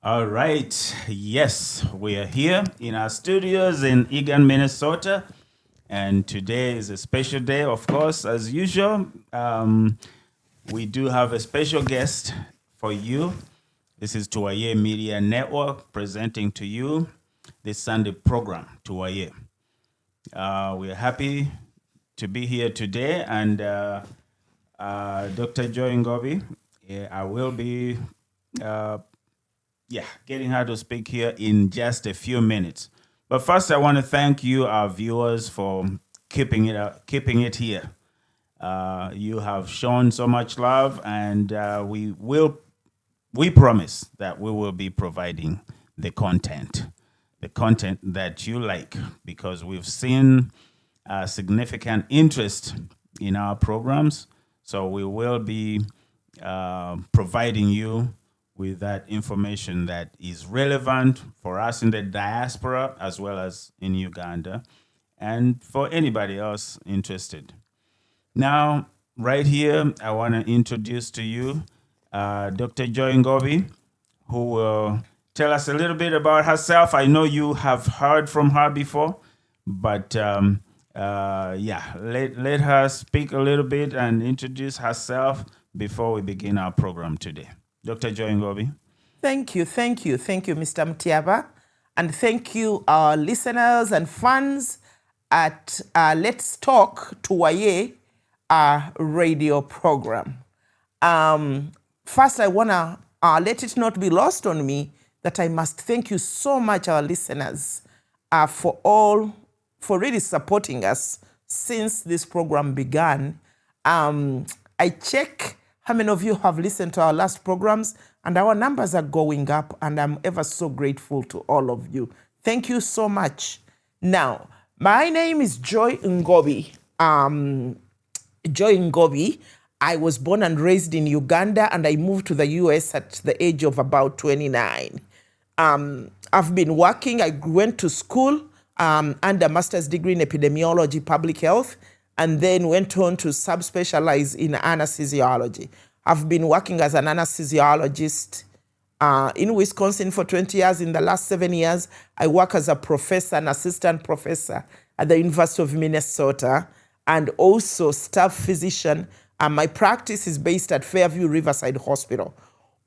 All right. Yes, we are here in our studios in Egan, Minnesota. And today is a special day, of course, as usual. We do have a special guest for you. This is Tuaye Media Network presenting to you this Sunday program, Tuaye. We're happy to be here today. And Dr. Joy Ngobi, I will be getting her to speak here in just a few minutes. But first, I want to thank you, our viewers, for keeping it here. You have shown so much love, and we promise that we will be providing the content that you like, because we've seen significant interest in our programs. So we will be providing you with that information that is relevant for us in the diaspora as well as in Uganda, and for anybody else interested. Now, right here, I want to introduce to you Dr. Joy Ngobi, who will tell us a little bit about herself. I know you have heard from her before, but let her speak a little bit and introduce herself before we begin our program today. Dr. Joy Ngobi. Thank you, Mr. Mtiaba. And thank you, our listeners and fans at Let's Talk Tuaye, our radio program. First, I want to let it not be lost on me that I must thank you so much, our listeners, for really supporting us since this program began. I check how many of you have listened to our last programs, and our numbers are going up, and I'm ever so grateful to all of you. Thank you so much. Now, my name is Joy Ngobi. Joy Ngobi. I was born and raised in Uganda, and I moved to the US at the age of about 29. I've been working. I went to school and a master's degree in epidemiology, public health, and then went on to subspecialize in anesthesiology. I've been working as an anesthesiologist in Wisconsin for 20 years. In the last 7 years, I work as a professor, an assistant professor at the University of Minnesota, and also staff physician. My practice is based at Fairview Riverside Hospital.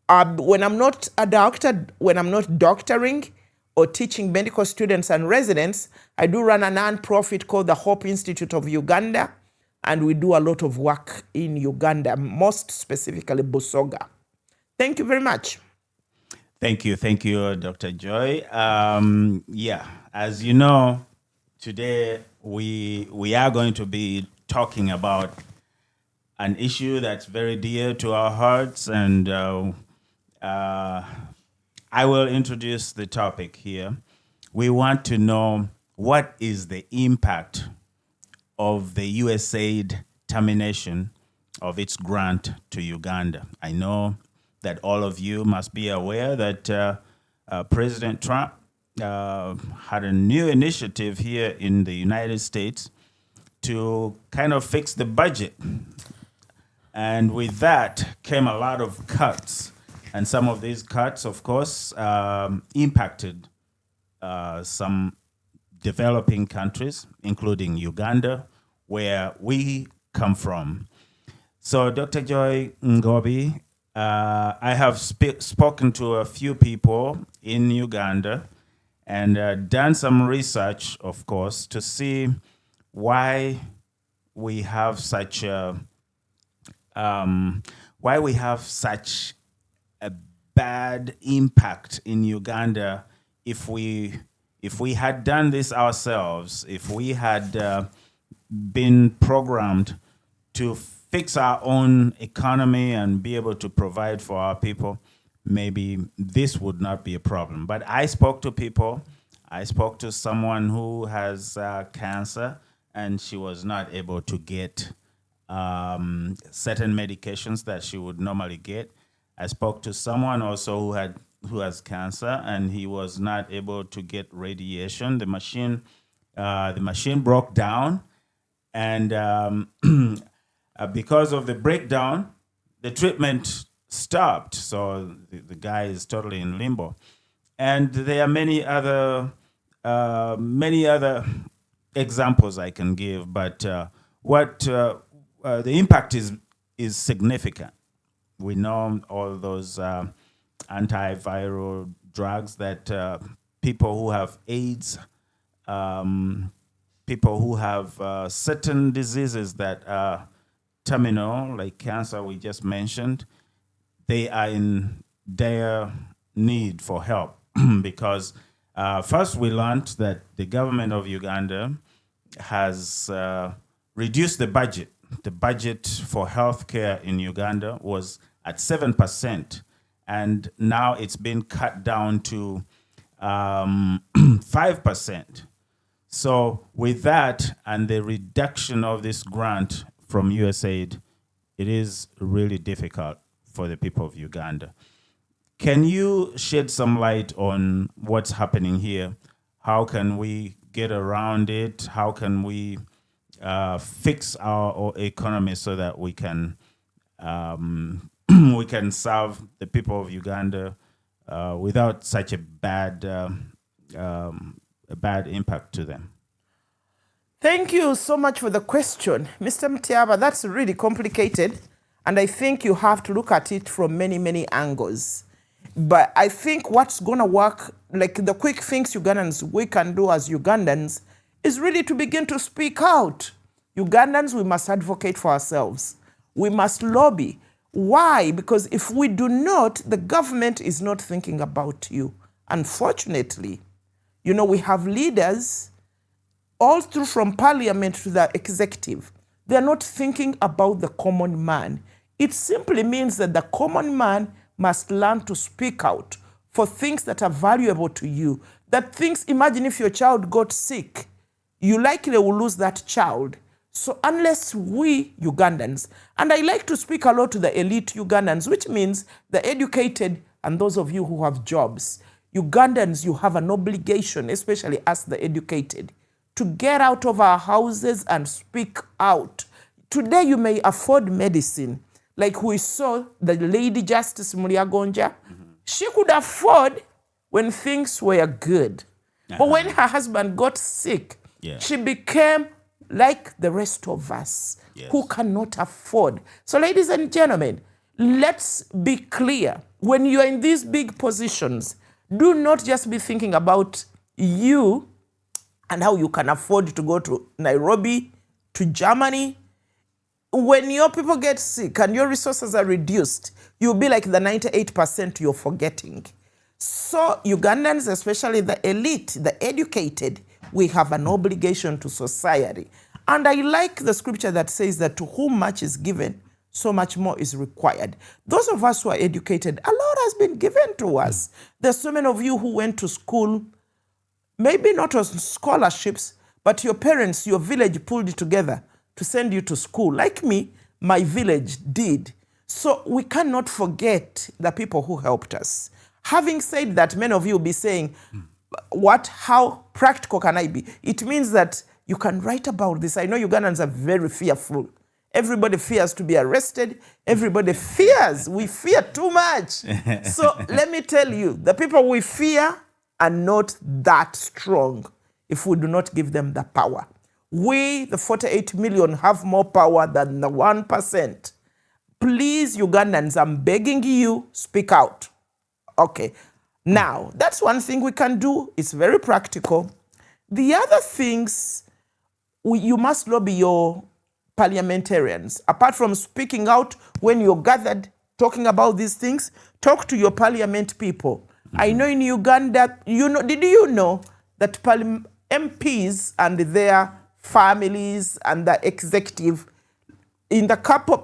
When I'm not a doctor, when I'm not doctoring or teaching medical students and residents, I do run a nonprofit called the Hope Institute of Uganda, and we do a lot of work in Uganda, most specifically Busoga. Thank you very much. Thank you, Dr. Joy. As you know, today we are going to be talking about an issue that's very dear to our hearts, and I will introduce the topic here. We want to know what is the impact of the USAID termination of its grant to Uganda. I know that all of you must be aware that President Trump had a new initiative here in the United States to kind of fix the budget. And with that came a lot of cuts. And some of these cuts, of course, impacted some developing countries, including Uganda, where we come from. So, Dr. Joy Ngobi, I have spoken to a few people in Uganda and done some research, of course, to see why we have such a bad impact in Uganda. If we had done this ourselves, if we had been programmed to fix our own economy and be able to provide for our people, maybe this would not be a problem. But I spoke to people. I spoke to someone who has cancer, and she was not able to get certain medications that she would normally get. I spoke to someone also who has cancer, and he was not able to get radiation. The machine broke down, and because of the breakdown, the treatment stopped. So the guy is totally in limbo. And there are many other examples I can give, but what the impact is significant. We know all those antiviral drugs that people who have AIDS, people who have certain diseases that are terminal, like cancer we just mentioned, they are in dire need for help because first we learned that the government of Uganda has reduced the budget. The budget for healthcare in Uganda was at 7%, and now it's been cut down to 5%. So with that and the reduction of this grant from USAID, it is really difficult for the people of Uganda. Can you shed some light on what's happening here? How can we get around it? How can we fix our economy so that we can we can serve the people of Uganda without such a bad impact to them? Thank you so much for the question. Mr. Mtiaba, that's really complicated, and I think you have to look at it from many, many angles. But I think what's going to work, like the quick things we can do as Ugandans, is really to begin to speak out. Ugandans, we must advocate for ourselves. We must lobby. Why? Because if we do not, the government is not thinking about you. Unfortunately, you know, we have leaders all through from parliament to the executive. They're not thinking about the common man. It simply means that the common man must learn to speak out for things that are valuable to you. That things, imagine if your child got sick, you likely will lose that child. So unless we Ugandans, and I like to speak a lot to the elite Ugandans, which means the educated and those of you who have jobs, Ugandans, you have an obligation, especially us the educated, to get out of our houses and speak out. Today you may afford medicine. Like we saw the Lady Justice Mulyagonja, she could afford when things were good. But when her husband got sick, she became like the rest of us who cannot afford. So ladies and gentlemen, let's be clear. When you are in these big positions, do not just be thinking about you and how you can afford to go to Nairobi, to Germany. When your people get sick and your resources are reduced, you'll be like the 98% you're forgetting. So Ugandans, especially the elite, the educated, we have an obligation to society. And I like the scripture that says that to whom much is given, so much more is required. Those of us who are educated, a lot has been given to us. There's so many of you who went to school, maybe not on scholarships, but your parents, your village pulled it together to send you to school. Like me, my village did. So we cannot forget the people who helped us. Having said that, many of you will be saying, how practical can I be? It means that you can write about this. I know Ugandans are very fearful. Everybody fears to be arrested. Everybody fears. We fear too much. So let me tell you, the people we fear are not that strong if we do not give them the power. We, the 48 million, have more power than the 1%. Please, Ugandans, I'm begging you, speak out. Okay. Now, that's one thing we can do. It's very practical. The other things, you must lobby your parliamentarians. Apart from speaking out when you're gathered talking about these things, talk to your parliament people. I know in Uganda, did you know that MPs and their families and the executive, in the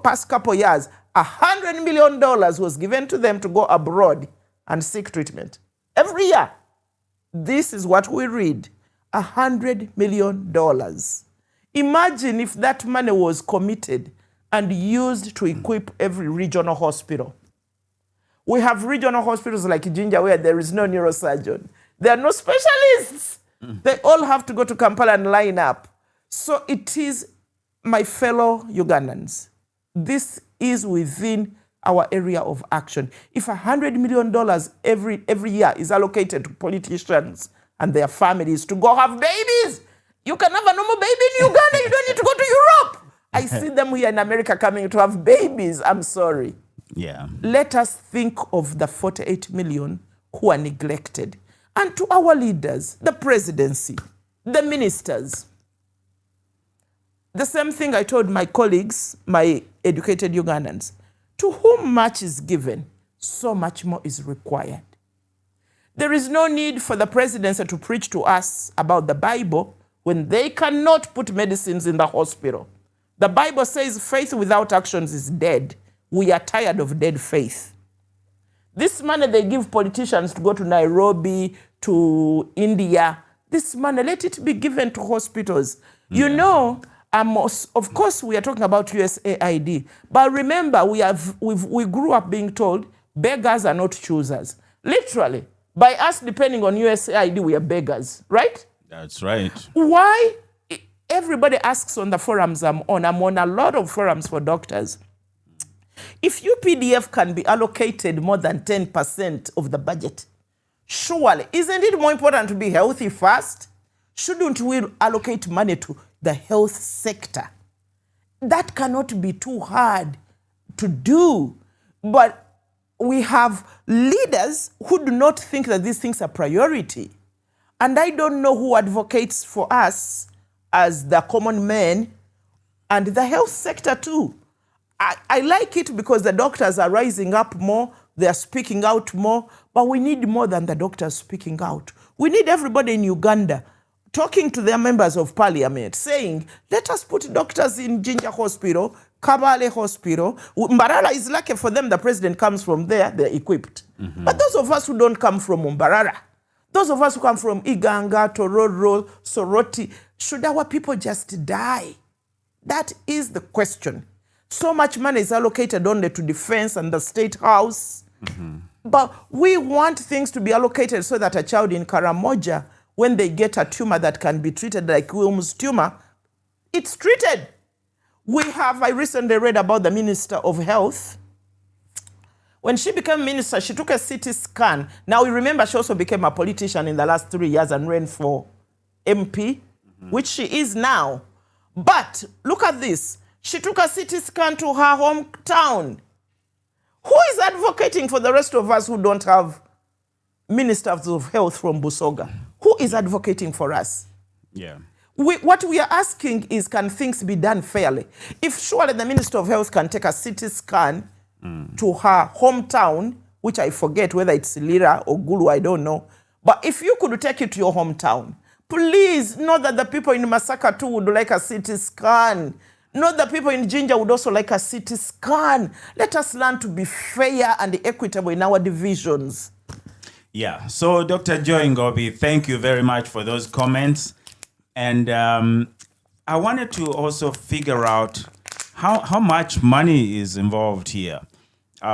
past couple years, $100 million was given to them to go abroad and seek treatment. Every year. This is what we read, $100 million. Imagine if that money was committed and used to equip every regional hospital. We have regional hospitals like Jinja where there is no neurosurgeon. There are no specialists. They all have to go to Kampala and line up. So it is, my fellow Ugandans, this is within our area of action. If $100 million every year is allocated to politicians and their families to go have babies, you can have a normal baby in Uganda. You don't need to go to Europe. I see them here in America coming to have babies. I'm sorry. Yeah. Let us think of the 48 million who are neglected. And to our leaders, the presidency, the ministers. The same thing I told my colleagues, my educated Ugandans. To whom much is given, so much more is required. There is no need for the presidency to preach to us about the Bible when they cannot put medicines in the hospital. The Bible says faith without actions is dead. We are tired of dead faith. This money they give politicians to go to Nairobi, to India, this money, let it be given to hospitals. You know, of course, we are talking about USAID, but remember, we grew up being told beggars are not choosers. Literally, by us depending on USAID, we are beggars, right? That's right. Why? Everybody asks on the forums I'm on a lot of forums for doctors. If UPDF can be allocated more than 10% of the budget, surely, isn't it more important to be healthy first? Shouldn't we allocate money to the health sector? That cannot be too hard to do. But we have leaders who do not think that these things are priority. And I don't know who advocates for us as the common man and the health sector too. I like it because the doctors are rising up more, they are speaking out more, but we need more than the doctors speaking out. We need everybody in Uganda talking to their members of parliament, saying, let us put doctors in Jinja Hospital, Kabale Hospital. Mbarara is lucky for them, the president comes from there, they're equipped. But those of us who don't come from Mbarara, those of us who come from Iganga, Tororo, Soroti, should our people just die? That is the question. So much money is allocated only to defense and the state house. But we want things to be allocated so that a child in Karamoja, when they get a tumor that can be treated like Wilm's tumor, it's treated. I recently read about the Minister of Health. When she became minister, she took a CT scan. Now, you remember she also became a politician in the last 3 years and ran for MP, which she is now. But look at this. She took a CT scan to her hometown. Who is advocating for the rest of us who don't have ministers of health from Busoga? Who is advocating for us? Yeah. What we are asking is, can things be done fairly? If surely the Minister of Health can take a CT scan to her hometown, which I forget whether it's Lira or Gulu, I don't know. But if you could take it to your hometown, please know that the people in Masaka too would like a CT scan. Know that people in Jinja would also like a CT scan. Let us learn to be fair and equitable in our divisions. Yeah. So, Dr. Joy Ngobi, thank you very much for those comments. And I wanted to also figure out how much money is involved here.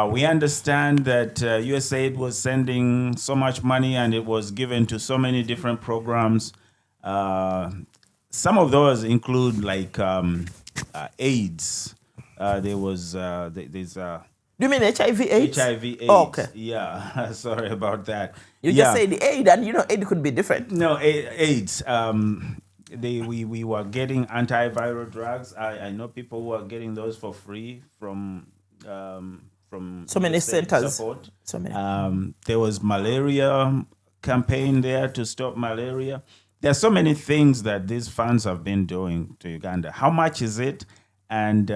We understand that USAID was sending so much money and it was given to so many different programs. Some of those include like AIDS. There's Do you mean HIV/AIDS? HIV/AIDS. Oh, okay. Yeah, sorry about that. You just said AIDS, and you know AIDS could be different. No, AIDS. We were getting antiviral drugs. I know people who are getting those for free from so many centers. Support. So many. There was malaria campaign there to stop malaria. There are so many things that these funds have been doing to Uganda. How much is it, and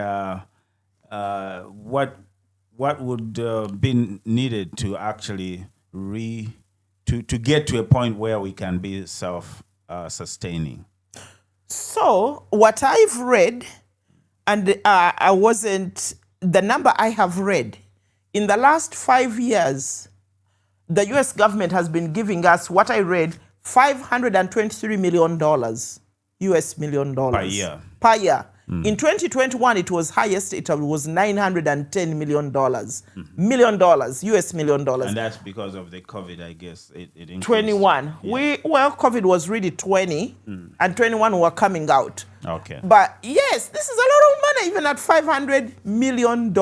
what would be needed to actually to get to a point where we can be self-sustaining? So what I've read, and the number I have read, in the last 5 years, the US government has been giving us, what I read, $523 million, US million dollars. Per year. In 2021, it was highest, it was $910 million. Million dollars, US million dollars. And that's because of the COVID, I guess. It increased. 21. Yeah. COVID was really 20, and 21 were coming out. Okay. But yes, this is a lot of money, even at $500 million.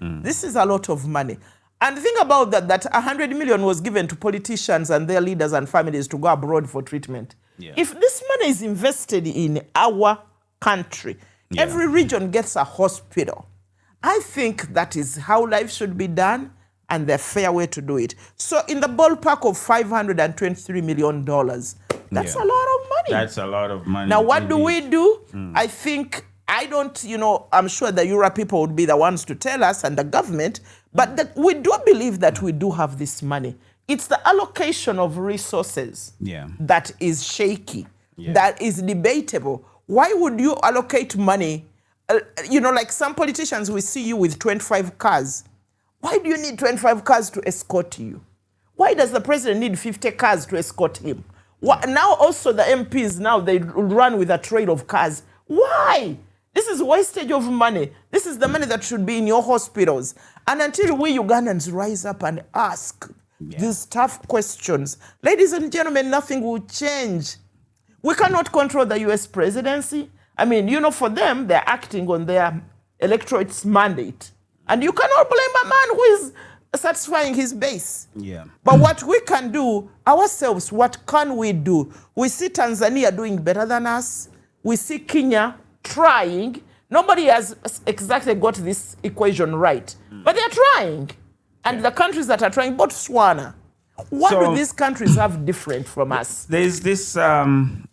This is a lot of money. And think about that 100 million was given to politicians and their leaders and families to go abroad for treatment. Yeah. If this money is invested in our country, every region gets a hospital. I think that is how life should be done and the fair way to do it. So in the ballpark of $523 million, that's a lot of money. That's a lot of money. Now, what do we do? I think, I'm sure the Euro people would be the ones to tell us and the government, but we do believe that we do have this money. It's the allocation of resources that is shaky, that is debatable. Why would you allocate money? Like some politicians, we see you with 25 cars. Why do you need 25 cars to escort you? Why does the president need 50 cars to escort him? Now also the MPs, now they run with a trail of cars. Why? This is wastage of money. This is the money that should be in your hospitals. And until we Ugandans rise up and ask these tough questions, ladies and gentlemen, nothing will change. We cannot control the US presidency. I mean, for them, they're acting on their electorate's mandate. And you cannot blame a man who is satisfying his base. Yeah. But what we can do ourselves, what can we do? We see Tanzania doing better than us. We see Kenya trying. Nobody has exactly got this equation right. But they're trying. And the countries that are trying, Botswana, what do these countries have different from us? There's this, some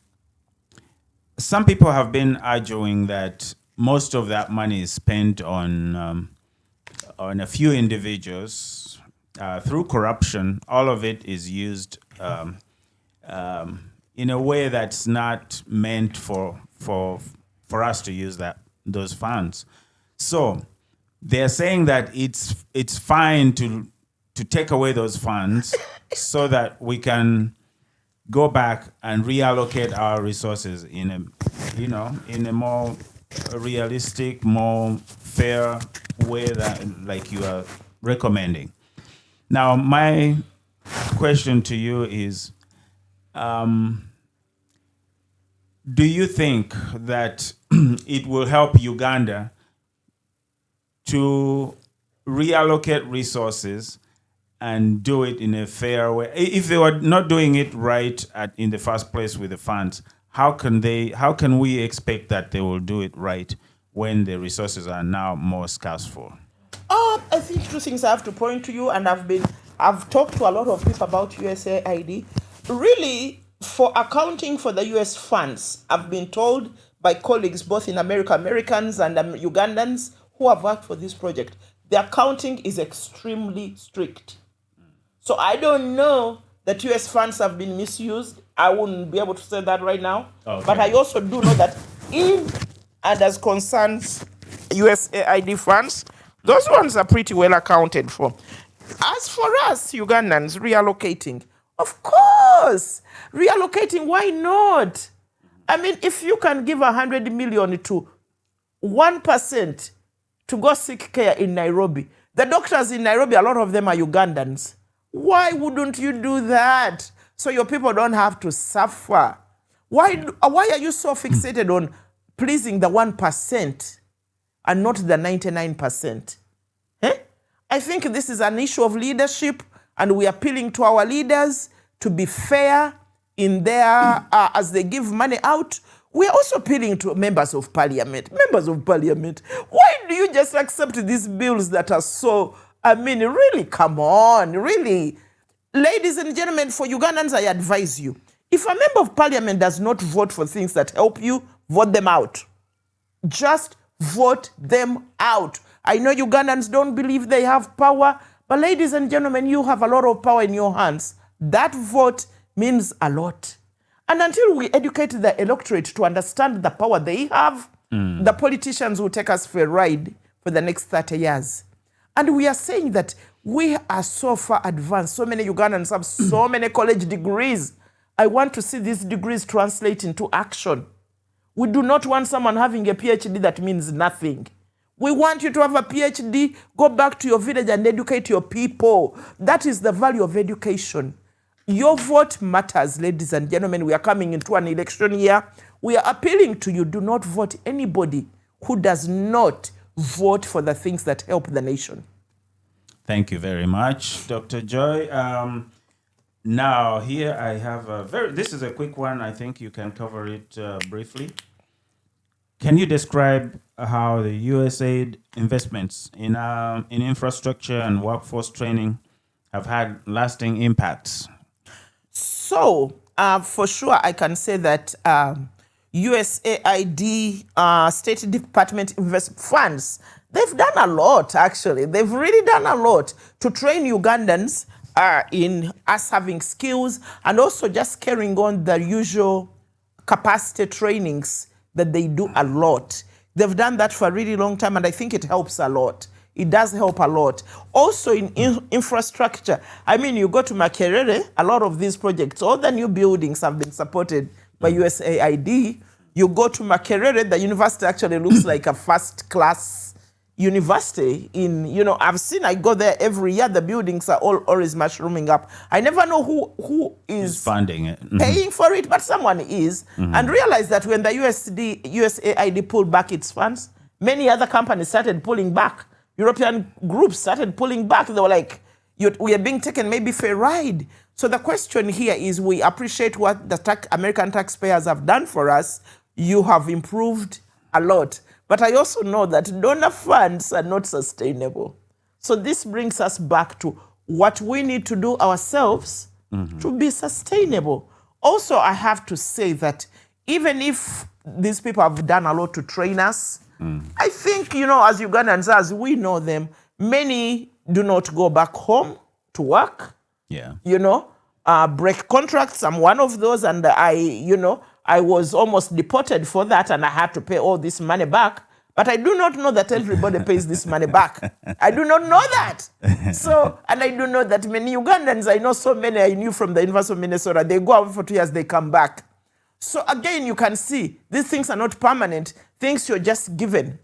people have been arguing that most of that money is spent on a few individuals through corruption. All of it is used in a way that's not meant for us to use those funds. So they're saying that it's fine to take away those funds so that we can go back and reallocate our resources in a more realistic, more fair way that like you are recommending. Now, my question to you is, do you think that it will help Uganda to reallocate resources and do it in a fair way? If they were not doing it right in the first place with the funds, how can we expect that they will do it right when the resources are now more scarce for? I think two things I have to point to you, and I've talked to a lot of people about USAID. Really, for accounting for the US funds, I've been told by colleagues both in America, Americans and Ugandans who have worked for this project, the accounting is extremely strict. So I don't know that US funds have been misused. I wouldn't be able to say that right now. Okay. But I also do know that and as concerns USAID funds, those ones are pretty well accounted for. As for us, Ugandans, reallocating, of course, reallocating, why not? I mean, if you can give 100 million to 1% to go seek care in Nairobi, the doctors in Nairobi, a lot of them are Ugandans. Why wouldn't you do that? So your people don't have to suffer. Why are you so fixated on pleasing the 1% and not the 99%? I think this is an issue of leadership, and we are appealing to our leaders to be fair in their, as they give money out. We are also appealing to members of parliament. Members of parliament, why do you just accept these bills that are so, really, come on, really? Ladies and gentlemen, for Ugandans, I advise you, if a member of parliament does not vote for things that help you, vote them out. Just vote them out. I know Ugandans don't believe they have power, but ladies and gentlemen, you have a lot of power in your hands. That vote means a lot. And until we educate the electorate to understand the power they have, the politicians will take us for a ride for the next 30 years. And we are saying that we are so far advanced. So many Ugandans have so many college degrees. I want to see these degrees translate into action. We do not want someone having a PhD that means nothing. We want you to have a PhD, go back to your village and educate your people. That is the value of education. Your vote matters, ladies and gentlemen. We are coming into an election year. We are appealing to you, do not vote anybody who does not vote for the things that help the nation. Thank you very much, Dr. Joy. Now, here I have this is a quick one. I think you can cover it briefly. Can you describe how the USAID investments in infrastructure and workforce training have had lasting impacts? So, for sure, I can say that USAID, State Department funds, they've done a lot, actually. They've really done a lot to train Ugandans in us having skills and also just carrying on the usual capacity trainings that they do a lot. They've done that for a really long time, and I think it helps a lot. It does help a lot. Also in infrastructure, I mean, you go to Makerere, a lot of these projects, all the new buildings have been supported by USAID. You go to Makerere, the university actually looks like a first-class university. I go there every year. The buildings are always mushrooming up. I never know who is funding it, paying for it, but someone is. And realize that when the USAID pulled back its funds, many other companies started pulling back. European groups started pulling back. They were like, we are being taken maybe for a ride. So the question here is, we appreciate what the American taxpayers have done for us. You have improved a lot. But I also know that donor funds are not sustainable. So this brings us back to what we need to do ourselves to be sustainable. Also, I have to say that even if these people have done a lot to train us, I think, as Ugandans, as we know them, many do not go back home to work. Yeah. Break contracts. I'm one of those, and I was almost deported for that, and I had to pay all this money back. But I do not know that everybody pays this money back. I do not know that. And I do know that many Ugandans, I know so many I knew from the University of Minnesota, they go out for 2 years, they come back. So again, you can see these things are not permanent, things you're just given.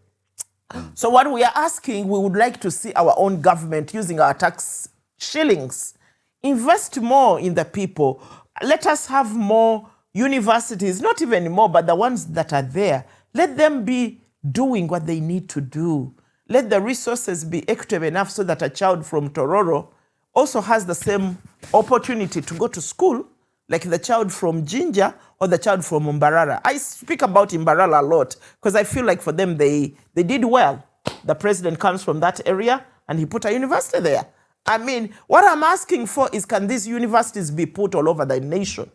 So what we are asking, we would like to see our own government using our tax shillings invest more in the people. Let us have more universities, not even more, but the ones that are there. Let them be doing what they need to do. Let the resources be equitable enough so that a child from Tororo also has the same opportunity to go to school like the child from Jinja or the child from Mbarara. I speak about Mbarara a lot because I feel like for them, they did well. The president comes from that area and he put a university there. I mean, what I'm asking for is, can these universities be put all over the nation?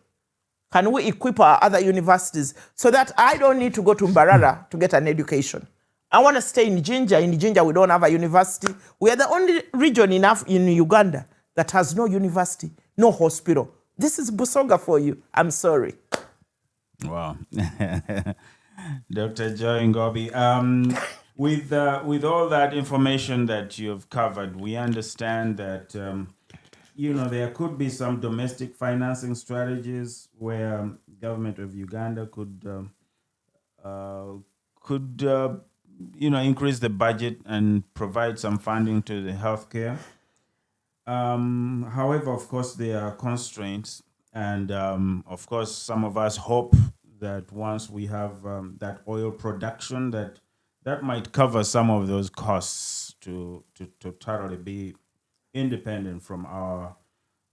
Can we equip our other universities so that I don't need to go to Mbarara to get an education? I want to stay in Jinja. In Jinja, we don't have a university. We are the only region in Uganda that has no university, no hospital. This is Busoga for you. I'm sorry. Wow. Dr. Joy Ngobi, with all that information that you've covered, we understand that there could be some domestic financing strategies where government of Uganda could increase the budget and provide some funding to the healthcare. However, of course, there are constraints, and of course, some of us hope that once we have that oil production, that might cover some of those costs to totally be independent from our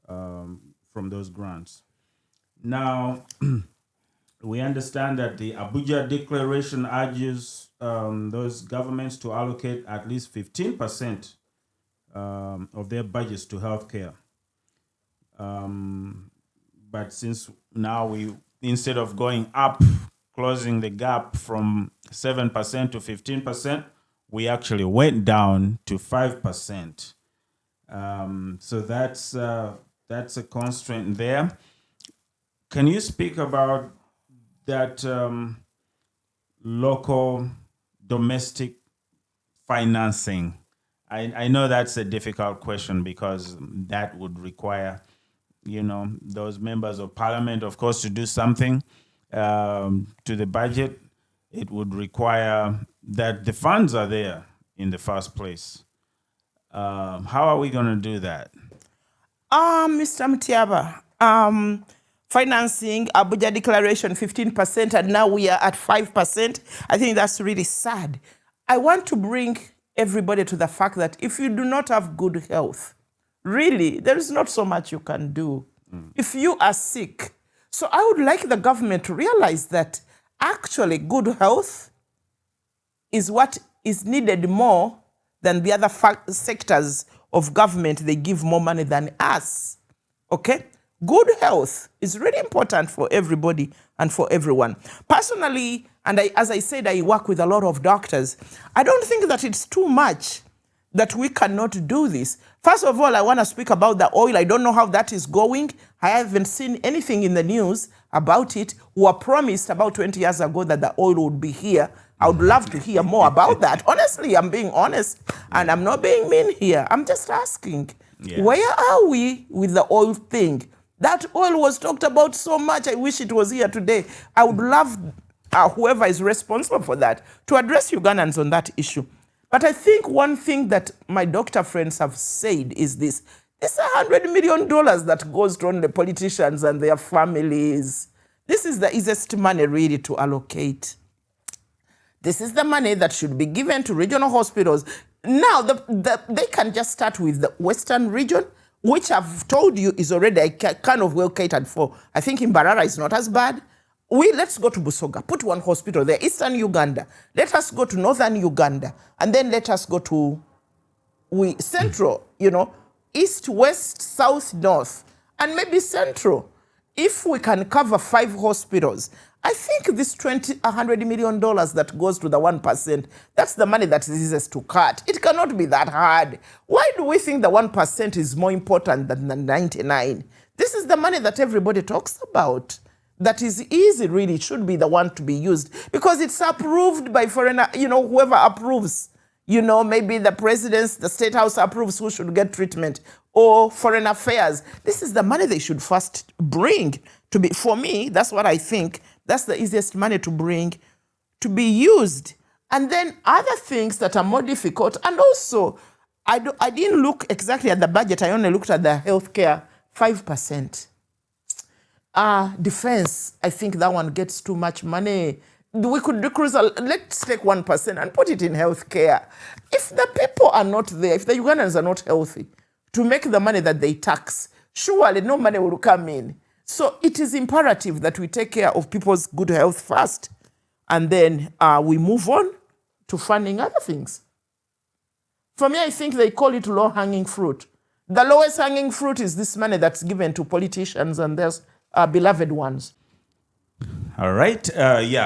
from those grants. Now, we understand that the Abuja Declaration urges those governments to allocate at least 15% of their budgets to healthcare. But since now instead of going up, closing the gap from 7% to 15%, we actually went down to 5%. So that's a constraint there. Can you speak about that local domestic financing? I know that's a difficult question because that would require, those members of parliament, of course, to do something to the budget. It would require that the funds are there in the first place. How are we going to do that? Mr. Mutiaba, financing Abuja Declaration 15%, and now we are at 5%. I think that's really sad. I want to bring everybody to the fact that if you do not have good health, really, there is not so much you can do. If you are sick, so I would like the government to realize that actually good health is what is needed more than the other sectors of government. They give more money than us. Okay? Good health is really important for everybody and for everyone. Personally, and as I said, I work with a lot of doctors. I don't think that it's too much that we cannot do this. First of all, I want to speak about the oil. I don't know how that is going. I haven't seen anything in the news about it. We were promised about 20 years ago that the oil would be here. I would love to hear more about that. Honestly, I'm being honest, and I'm not being mean here. I'm just asking, where are we with the oil thing? That oil was talked about so much. I wish it was here today. I would love whoever is responsible for that to address Ugandans on that issue. But I think one thing that my doctor friends have said is this. It's $100 million that goes to on the politicians and their families. This is the easiest money really to allocate. This is the money that should be given to regional hospitals. Now, they can just start with the Western region, which I've told you is already kind of well catered for. I think in Mbarara is not as bad. Let's go to Busoga, put one hospital there, Eastern Uganda. Let us go to Northern Uganda, and then let us go to Central, East, West, South, North, and maybe Central. If we can cover 5 hospitals, I think this $100 million that goes to the 1%, that's the money that is easiest to cut. It cannot be that hard. Why do we think the 1% is more important than the 99? This is the money that everybody talks about. That is easy, really. It should be the one to be used because it's approved by foreigner, whoever approves. Maybe the presidents, the state house approves who should get treatment, or foreign affairs. This is the money they should first bring to be. For me, that's what I think. That's the easiest money to bring to be used. And then other things that are more difficult. And also, I didn't look exactly at the budget. I only looked at the healthcare 5%. Defense, I think that one gets too much money. We could decrease, let's take 1% and put it in healthcare. If the people are not there, if the Ugandans are not healthy, to make the money that they tax, surely no money will come in. So it is imperative that we take care of people's good health first, and then we move on to funding other things. For me, I think they call it low-hanging fruit. The lowest hanging fruit is this money that's given to politicians and their beloved ones. All right.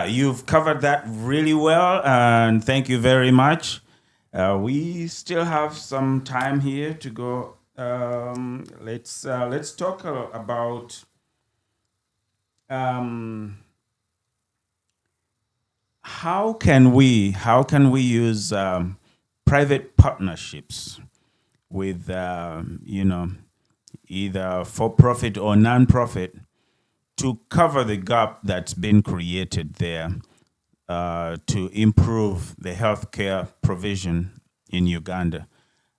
You've covered that really well, and thank you very much. We still have some time here to go. Let's talk about how can we use private partnerships with either for-profit or non-profit to cover the gap that's been created there to improve the healthcare provision in Uganda.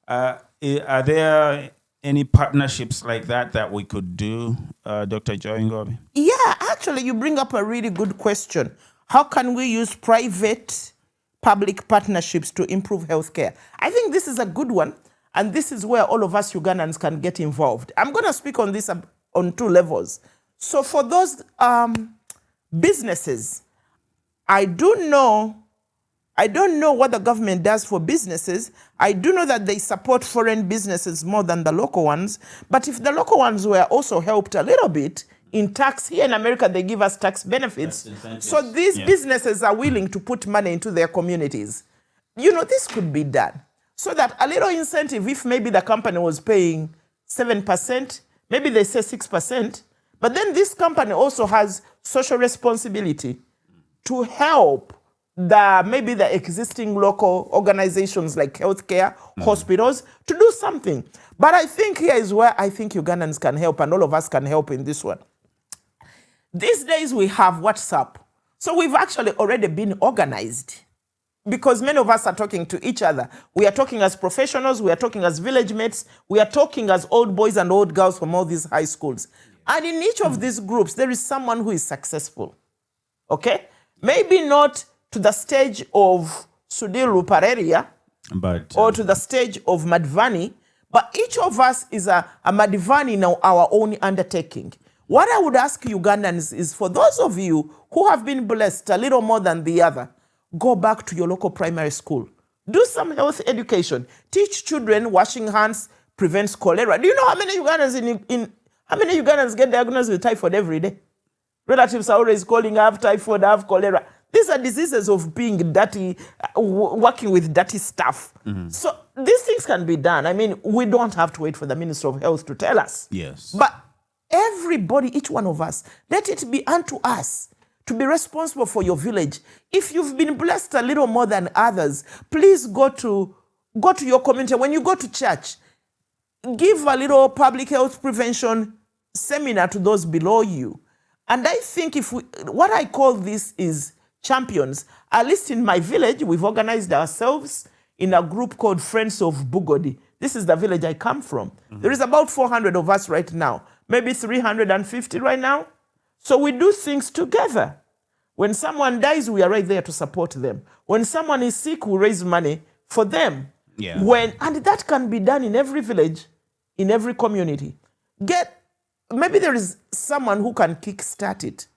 Are there any partnerships like that we could do, Dr. Joy Ngobi? Yeah, actually, you bring up a really good question. How can we use private-public partnerships to improve healthcare? I think this is a good one, and this is where all of us Ugandans can get involved. I'm going to speak on this on 2 levels. So for those businesses, I don't know what the government does for businesses. I do know that they support foreign businesses more than the local ones. But if the local ones were also helped a little bit in tax, here in America, they give us tax benefits. So these businesses are willing to put money into their communities. This could be done. So that a little incentive, if maybe the company was paying 7%, maybe they say 6%, but then this company also has social responsibility to help maybe the existing local organizations like healthcare, hospitals, to do something. But I think here is where I think Ugandans can help, and all of us can help in this one. These days we have WhatsApp. So we've actually already been organized because many of us are talking to each other. We are talking as professionals, we are talking as village mates, we are talking as old boys and old girls from all these high schools. And in each of these groups, there is someone who is successful. Okay? Maybe not to the stage of Sudhir Ruparelia But or to the stage of Madhvani, but each of us is a Madhvani in our own undertaking. What I would ask Ugandans is, for those of you who have been blessed a little more than the other, go back to your local primary school. Do some health education. Teach children washing hands prevents cholera. Do you know how many Ugandans how many Ugandans get diagnosed with typhoid every day? Relatives are always calling, I have typhoid, I have cholera. These are diseases of being dirty, working with dirty stuff. So these things can be done. I mean, we don't have to wait for the Minister of Health to tell us. yes. But everybody, each one of us, let it be unto us to be responsible for your village. If you've been blessed a little more than others, please go to your community. When you go to church, give a little public health prevention seminar to those below you. And I think what I call this is champions. At least in my village, we've organized ourselves in a group called Friends of Bugodi. This is the village I come from. There is about 400 of us right now, maybe 350 right now. So we do things together. When someone dies, we are right there to support them. When someone is sick, we raise money for them. Yeah. And that can be done in every village, in every community. Maybe there is someone who can kickstart it.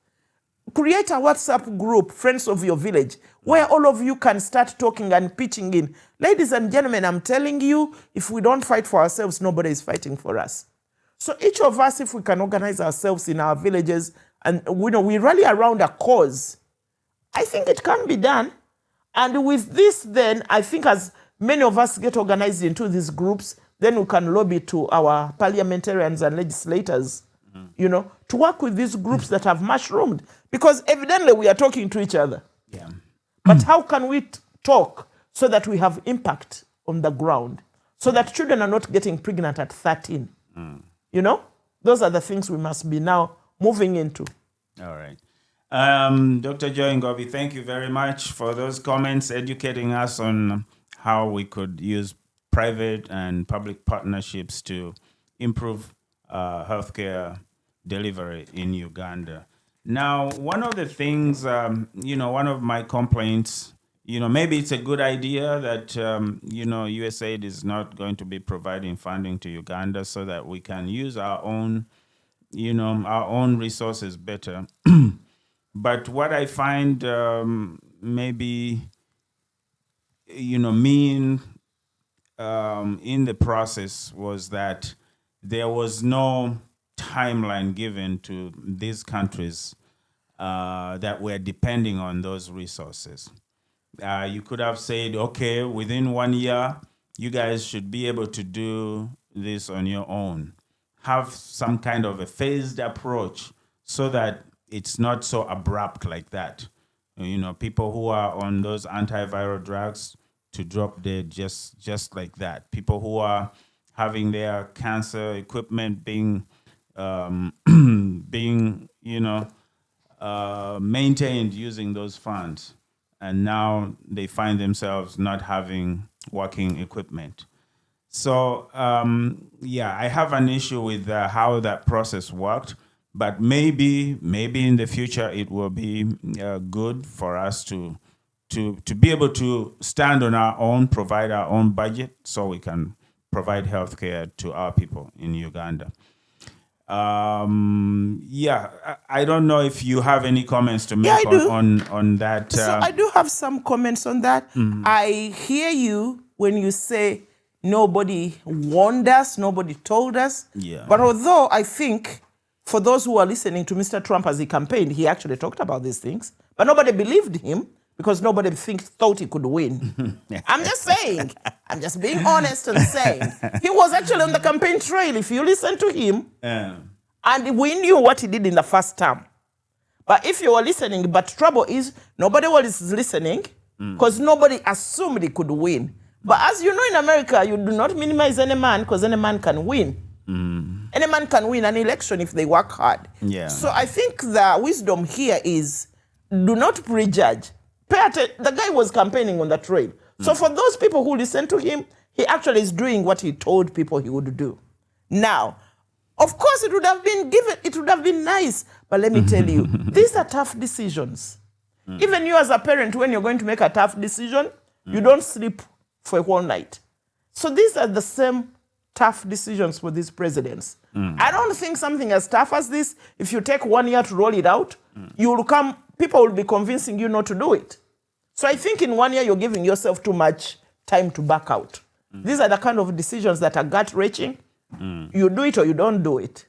Create a WhatsApp group, Friends of Your Village, where all of you can start talking and pitching in. Ladies and gentlemen, I'm telling you, if we don't fight for ourselves, nobody is fighting for us. So each of us, if we can organize ourselves in our villages and we rally around a cause, I think it can be done. And with this, then, I think as many of us get organized into these groups, then we can lobby to our parliamentarians and legislators, to work with these groups that have mushroomed. Because evidently we are talking to each other. Yeah. But how can we talk so that we have impact on the ground? So that children are not getting pregnant at 13. Those are the things we must be now moving into. All right. Dr. Joy Ngobi, thank you very much for those comments, educating us on how we could use private and public partnerships to improve healthcare delivery in Uganda. Now, one of the things, one of my complaints, maybe it's a good idea that, USAID is not going to be providing funding to Uganda so that we can use our own resources better. But what I find maybe, mean in the process was that there was no timeline given to these countries that were depending on those resources. You could have said, okay, within 1 year, you guys should be able to do this on your own. Have some kind of a phased approach so that it's not so abrupt like that. People who are on those antiviral drugs to drop dead just like that. People who are having their cancer equipment being maintained using those funds, and now they find themselves not having working equipment. So I have an issue with how that process worked. But maybe in the future it will be good for us to be able to stand on our own, provide our own budget, so we can provide healthcare to our people in Uganda. I don't know if you have any comments to make on that. So I do have some comments on that. Mm-hmm. I hear you when you say nobody warned us, nobody told us. Yeah. But although I think, for those who are listening to Mr. Trump as he campaigned, he actually talked about these things, but nobody believed him because nobody thought he could win. I'm just saying. I'm just being honest and saying. He was actually on the campaign trail, if you listen to him, and we knew what he did in the first term. But if you were listening, but trouble is, nobody was listening because nobody assumed he could win. But as you know, in America, you do not minimize any man because any man can win. Any man can win an election if they work hard. Yeah. So I think the wisdom here is do not prejudge. The guy was campaigning on the trail. So for those people who listen to him, he actually is doing what he told people he would do. Now, of course, it would have been nice. But let me tell you, these are tough decisions. Even you as a parent, when you're going to make a tough decision, You don't sleep for a whole night. So these are the same tough decisions for these presidents. I don't think something as tough as this, if you take 1 year to roll it out, people will be convincing you not to do it. So I think in 1 year, you're giving yourself too much time to back out. These are the kind of decisions that are gut-wrenching. You do it or you don't do it.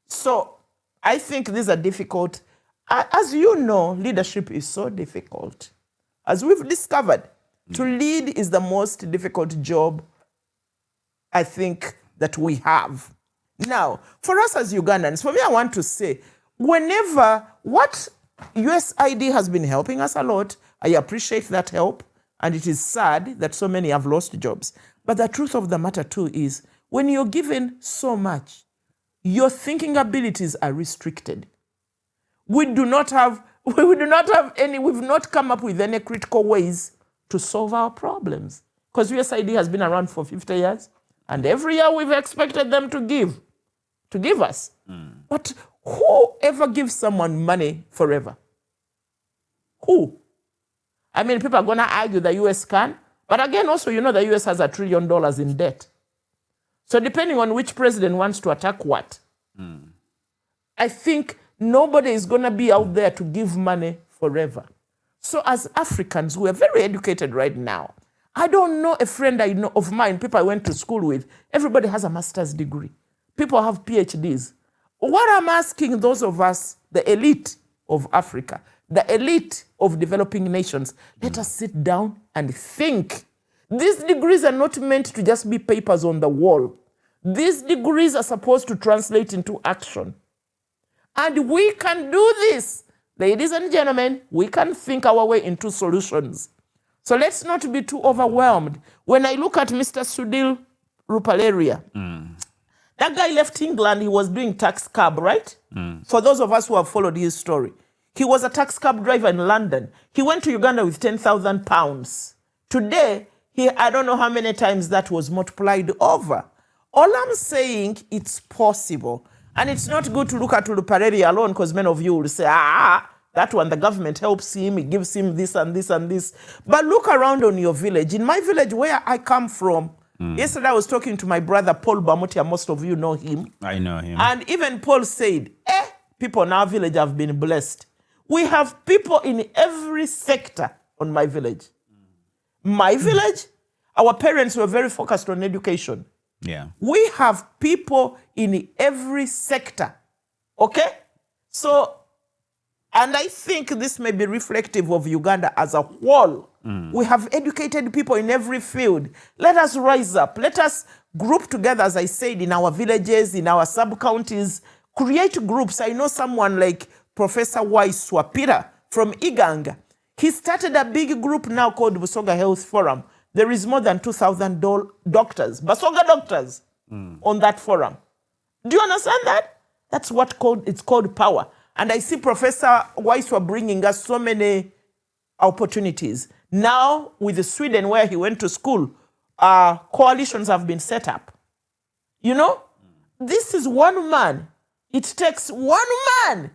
So I think these are difficult. As you know, leadership is so difficult. As we've discovered, to lead is the most difficult job, I think, that we have. Now, for us as Ugandans, for me, I want to say, what USAID has been helping us a lot, I appreciate that help, and it is sad that so many have lost jobs. But the truth of the matter too is, when you're given so much, your thinking abilities are restricted. We've not come up with any critical ways to solve our problems. Because USAID has been around for 50 years, and every year we've expected them to give us. But who ever gives someone money forever? Who? I mean, people are going to argue the US can, but again, also, the US has $1 trillion in debt. So depending on which president wants to attack what, I think nobody is going to be out there to give money forever. So as Africans, we are very educated right now. I don't know a friend I know of mine, people I went to school with, everybody has a master's degree. People have PhDs. What I'm asking those of us, the elite of Africa, the elite of developing nations, let us sit down and think. These degrees are not meant to just be papers on the wall. These degrees are supposed to translate into action. And we can do this. Ladies and gentlemen, we can think our way into solutions. So let's not be too overwhelmed. When I look at Mr. Sudhir Rupalaria, that guy left England, he was doing tax cab, right? For those of us who have followed his story. He was a tax cab driver in London. He went to Uganda with £10,000. Today, I don't know how many times that was multiplied over. All I'm saying, it's possible. And it's not good to look at Rupalaria alone, because many of you will say, that one, the government helps him, it gives him this and this and this. But look around on your village. In my village, where I come from, yesterday I was talking to my brother, Paul Bamutia. Most of you know him. I know him. And even Paul said, people in our village have been blessed. We have people in every sector on my village. My village, our parents were very focused on education. Yeah. We have people in every sector. Okay? So, and I think this may be reflective of Uganda as a whole. We have educated people in every field. Let us rise up. Let us group together, as I said, in our villages, in our sub-counties, create groups. I know someone like Professor Wise Swapira from Iganga. He started a big group now called Busoga Health Forum. There is more than 2,000 doctors, Busoga doctors, on that forum. Do you understand that? That's it's called power. And I see Professor Wise bringing us so many opportunities. Now, with Sweden, where he went to school, coalitions have been set up. This is one man. It takes one man.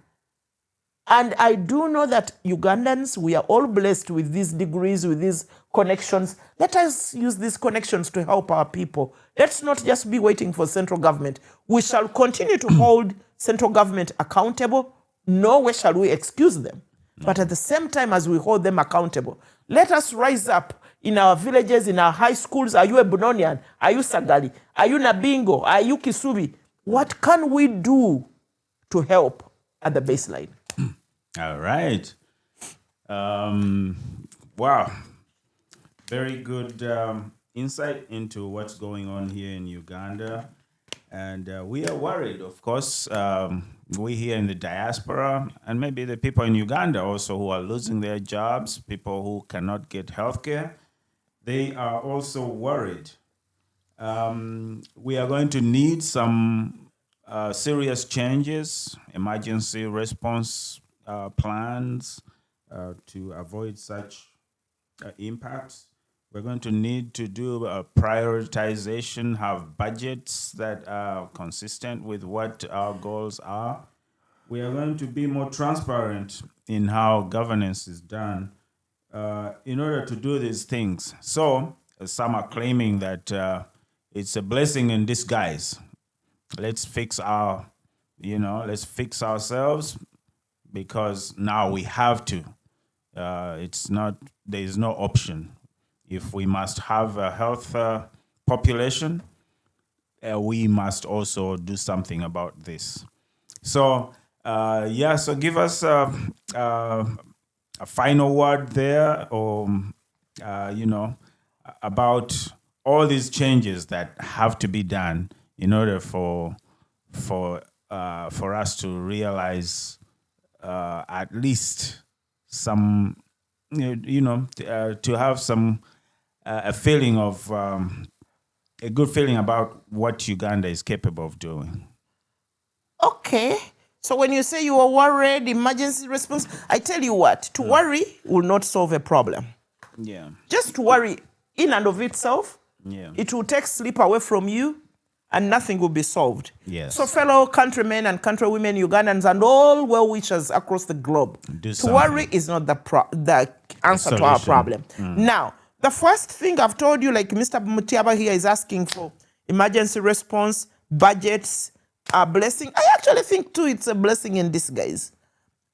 And I do know that Ugandans, we are all blessed with these degrees, with these connections. Let us use these connections to help our people. Let's not just be waiting for central government. We shall continue to hold central government accountable. Nowhere shall we excuse them. But at the same time as we hold them accountable, let us rise up in our villages, in our high schools. Are you a Bunonian? Are you Sagali? Are you Nabingo? Are you Kisubi? What can we do to help at the baseline? All right. Wow. Very good insight into what's going on here in Uganda. And we are worried, of course. We here in the diaspora, and maybe the people in Uganda also who are losing their jobs, people who cannot get healthcare, they are also worried. We are going to need some serious changes, emergency response plans to avoid such impacts. We're going to need to do a prioritization, have budgets that are consistent with what our goals are. We are going to be more transparent in how governance is done. in order to do these things. So some are claiming that it's a blessing in disguise. Let's fix let's fix ourselves because now we have to. It's not, there is no option. If we must have a health population, we must also do something about this. So, so give us a final word there, or, about all these changes that have to be done in order for us to realize at least some, to have some a feeling of a good feeling about what Uganda is capable of doing. Okay. So when you say you are worried, emergency response, I tell you what, to worry will not solve a problem. Yeah. Just to worry in and of itself, Yeah. it will take sleep away from you and nothing will be solved. Yes. So fellow countrymen and countrywomen, Ugandans, and all well-wishers across the globe, to worry is not the answer to our problem. Now, the first thing I've told you, like Mr. Mutiaba here is asking for emergency response, budgets, a blessing. I actually think too it's a blessing in disguise.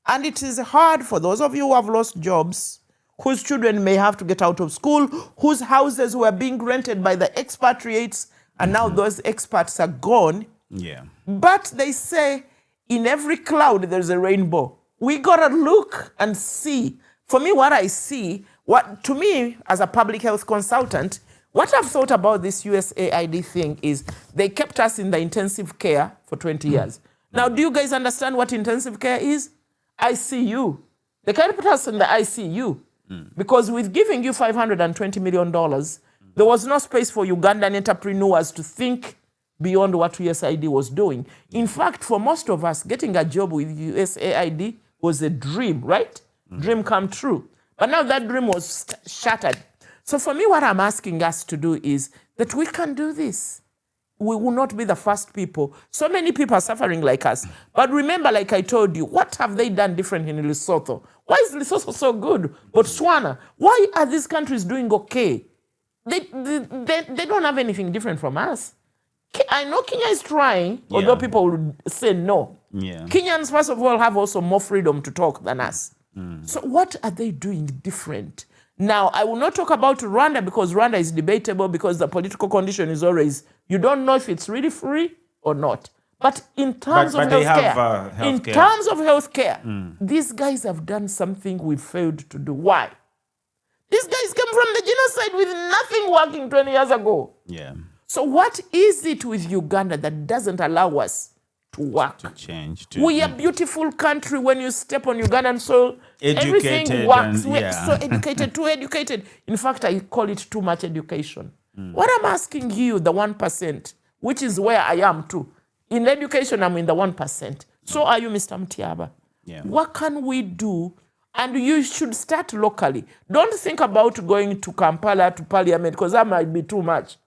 And it is hard for those of you who have lost jobs, whose children may have to get out of school, whose houses were being rented by the expatriates, and now those expats are gone. Yeah. But they say in every cloud there's a rainbow. We gotta look and see. For me, what I see, to me as a public health consultant, what I've thought about this USAID thing is they kept us in the intensive care for 20 years. Now, do you guys understand what intensive care is? ICU. They can't put us in the ICU because with giving you $520 million, there was no space for Ugandan entrepreneurs to think beyond what USAID was doing. In fact, for most of us, getting a job with USAID was a dream, right? Dream come true. But now that dream was shattered. So for me, what I'm asking us to do is that we can do this. We will not be the first people. So many people are suffering like us. But remember, like I told you, what have they done different in Lesotho? Why is Lesotho so good? Botswana, why are these countries doing okay? They don't have anything different from us. I know Kenya is trying, although people will say no. Yeah. Kenyans, first of all, have also more freedom to talk than us. So what are they doing different? Now, I will not talk about Rwanda because Rwanda is debatable because the political condition is always, you don't know if it's really free or not. But in terms of healthcare, these guys have done something we failed to do. Why? These guys came from the genocide with nothing working 20 years ago. Yeah. So what is it with Uganda that doesn't allow us to work? To change. We are a beautiful country. When you step on Ugandan soil, everything works. We're so educated, too educated. In fact, I call it too much education. What I'm asking you, the 1%, which is where I am too. In education, I'm in the 1%. So are you, Mr. Mutiaba. Yeah. What can we do? And you should start locally. Don't think about going to Kampala, to Parliament, because that might be too much.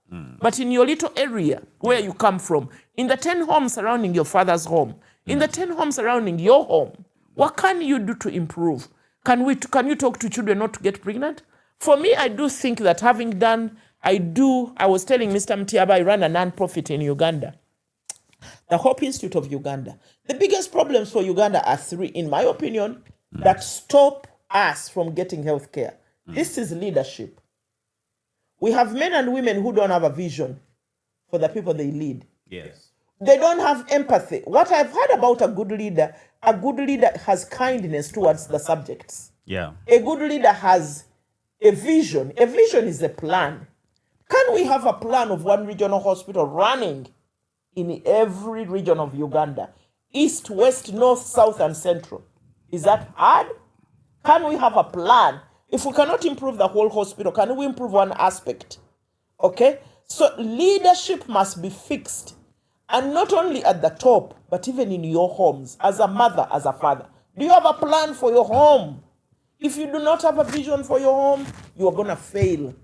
But in your little area where you come from, in the 10 homes surrounding your father's home, in the 10 homes surrounding your home, what can you do to improve? Can you talk to children not to get pregnant? For me, I do think that having done, I was telling Mr. Mutiaba, I run a non-profit in Uganda, the Hope Institute of Uganda. The biggest problems for Uganda are 3, in my opinion, that stop us from getting health care. This is leadership. We have men and women who don't have a vision for the people they lead. Yes. They don't have empathy. What I've heard about a good leader has kindness towards the subjects. Yeah. A good leader has a vision. A vision is a plan. Can we have a plan of one regional hospital running in every region of Uganda? East, west, north, south, and central. Is that hard? Can we have a plan? If we cannot improve the whole hospital, can we improve one aspect? Okay? So leadership must be fixed. And not only at the top, but even in your homes, as a mother, as a father. Do you have a plan for your home? If you do not have a vision for your home, you are going to fail.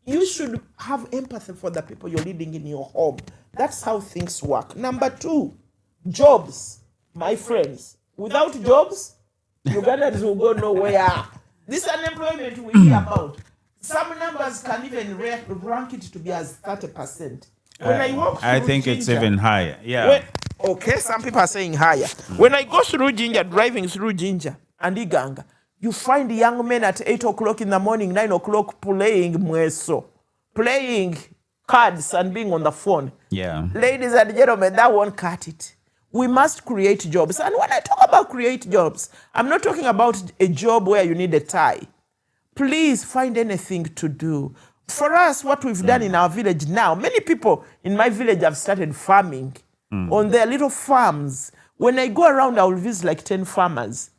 You should have empathy for the people you're leading in your home. That's how things work. Number 2, jobs. My friends, without jobs, Ugandans will go nowhere. This unemployment we hear about, some numbers can even rank it to be as 30%. When I walk through I think it's Ginger, even higher. Yeah. okay, some people are saying higher. When I go through Ginger, driving through Ginger and Iganga, you find young men at 8 o'clock in the morning, 9 o'clock playing mweso, playing cards and being on the phone. Yeah. Ladies and gentlemen, that won't cut it. We must create jobs. And when I talk about create jobs, I'm not talking about a job where you need a tie. Please find anything to do. For us, what we've done in our village now, many people in my village have started farming on their little farms. When I go around, I will visit like 10 farmers.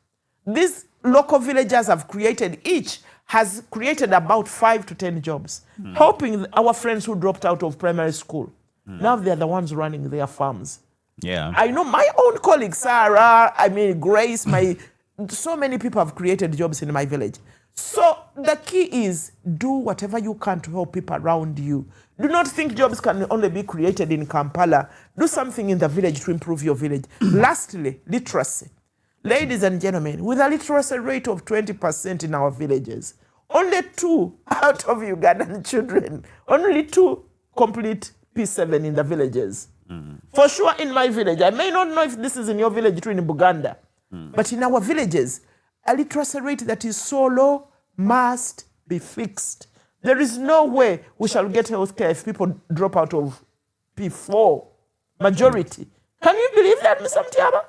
These local villagers have created, each has created about 5 to 10 jobs, helping our friends who dropped out of primary school. Now they're the ones running their farms. Yeah. I know my own colleague, Sarah, Grace, so many people have created jobs in my village. So the key is do whatever you can to help people around you. Do not think jobs can only be created in Kampala. Do something in the village to improve your village. Lastly, literacy. Ladies and gentlemen, with a literacy rate of 20% in our villages, only 2 out of Ugandan children, only 2 complete P7 in the villages. For sure in my village, I may not know if this is in your village too in Buganda, but in our villages, a literacy rate that is so low must be fixed. There is no way we shall get healthcare if people drop out of P4 majority. Can you believe that, Mr. Mtiaba?